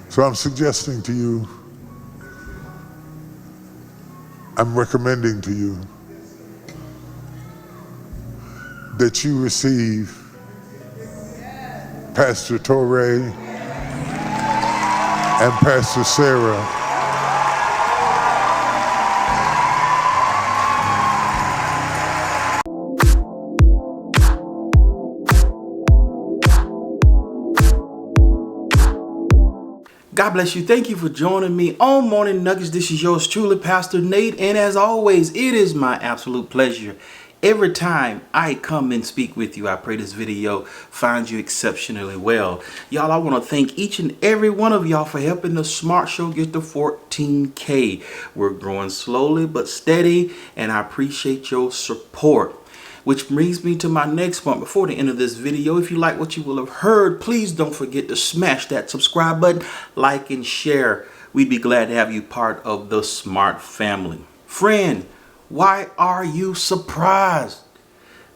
So I'm suggesting to you, I'm recommending to you that you receive Pastor Torrey and Pastor Sarah God bless you. Thank you for joining me on Morning Nuggets. This is yours truly, Pastor Nate. And as always, it is my absolute pleasure. Every time I come and speak with you, I pray this video finds you exceptionally well. Y'all, I want to thank each and every one of y'all for helping the Smart Show get to 14K. We're growing slowly but steady, and I appreciate your support. Which brings me to my next point. Before the end of this video, if you like what you will have heard, please don't forget to smash that subscribe button, like and share. We'd be glad to have you part of the Smart family. Friend, why are you surprised?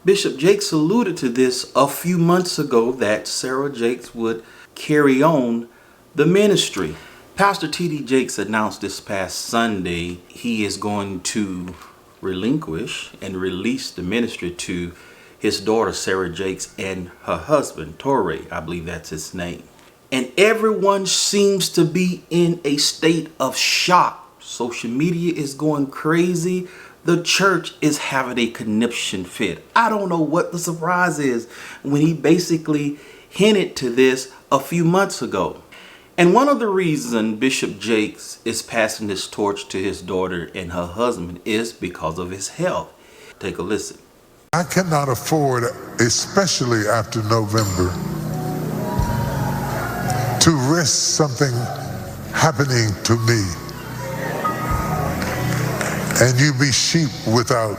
Bishop Jakes alluded to this a few months ago that Sarah Jakes would carry on the ministry. Pastor T.D. Jakes announced this past Sunday he is going to relinquish and release the ministry to his daughter Sarah Jakes and her husband Torrey, I believe that's his name. And everyone seems to be in a state of shock. Social media is going crazy. The church is having a conniption fit. I don't know what the surprise is when he basically hinted to this a few months ago. And one of the reasons Bishop Jakes is passing this torch to his daughter and her husband is because of his health. Take a listen. I cannot afford, especially after November, to risk something happening to me and you be sheep without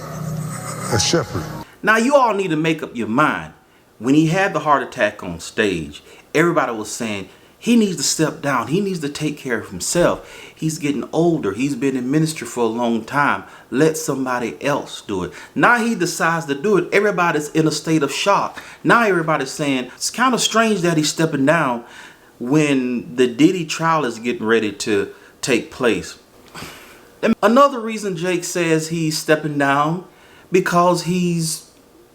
a shepherd. Now you all need to make up your mind. When he had the heart attack on stage, everybody was saying, he needs to step down. He needs to take care of himself. He's getting older. He's been in ministry for a long time. Let somebody else do it. Now he decides to do it. Everybody's in a state of shock. Now everybody's saying it's kind of strange that he's stepping down when the Diddy trial is getting ready to take place. And another reason Jake says he's stepping down because he's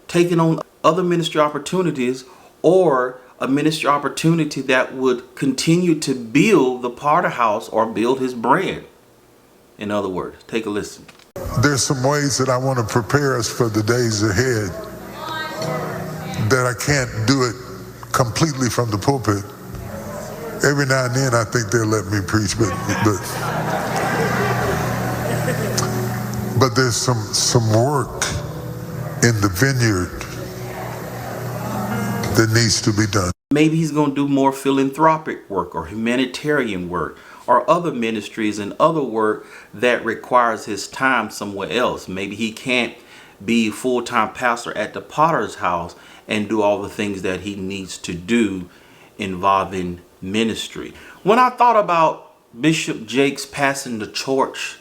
taking on other ministry opportunities or a ministry opportunity that would continue to build the Potter House or build his brand. In other words, take a listen. There's some ways that I want to prepare us for the days ahead that I can't do it completely from the pulpit. Every now and then I think they'll let me preach, but there's some work in the vineyard that needs to be done. Maybe he's going to do more philanthropic work or humanitarian work or other ministries and other work that requires his time somewhere else. Maybe he can't be full-time pastor at the Potter's House and do all the things that he needs to do involving ministry. When I thought about Bishop Jakes passing the torch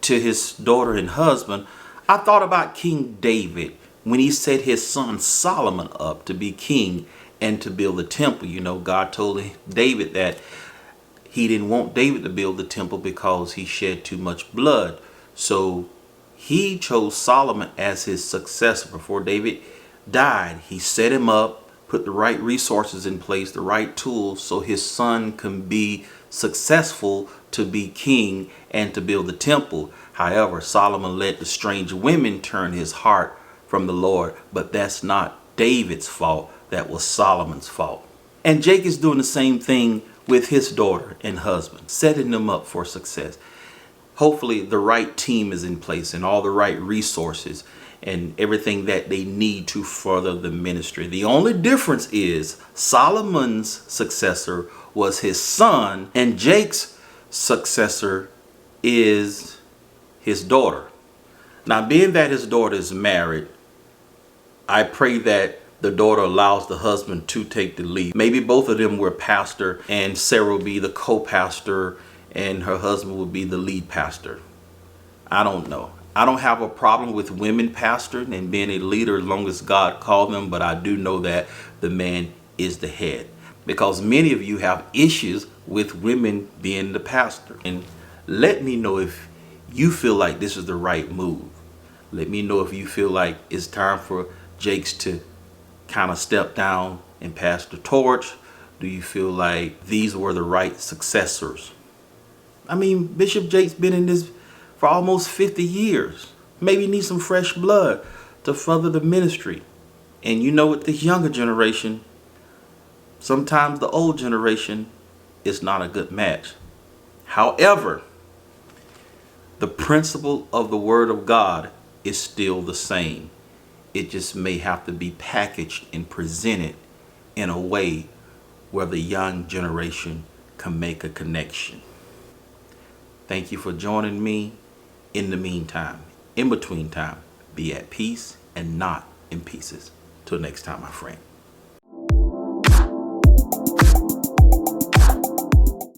to his daughter and husband, I thought about King David when he set his son Solomon up to be king and to build the temple. You know, God told David that he didn't want David to build the temple because he shed too much blood. So he chose Solomon as his successor. Before David died, he set him up, put the right resources in place, the right tools, so his son can be successful to be king and to build the temple. However, Solomon let the strange women turn his heart from the Lord, but that's not David's fault. That was Solomon's fault. And Jake is doing the same thing with his daughter and husband, setting them up for success. Hopefully the right team is in place and all the right resources and everything that they need to further the ministry. The only difference is Solomon's successor was his son and Jake's successor is his daughter. Now, being that his daughter is married, I pray that the daughter allows the husband to take the lead. Maybe both of them were pastor and Sarah will be the co-pastor and her husband will be the lead pastor. I don't know. I don't have a problem with women pastoring and being a leader as long as God called them, but I do know that the man is the head. Because many of you have issues with women being the pastor. And let me know if you feel like this is the right move. Let me know if you feel like it's time for Jakes to kind of step down and pass the torch. Do you feel like these were the right successors? I mean, Bishop Jakes been in this for almost 50 years. Maybe need some fresh blood to further the ministry. And you know, with this younger generation, sometimes the old generation is not a good match. However, the principle of the Word of God is still the same. It just may have to be packaged and presented in a way where the young generation can make a connection. Thank you for joining me. In the meantime, in between time, be at peace and not in pieces. Till next time, my friend.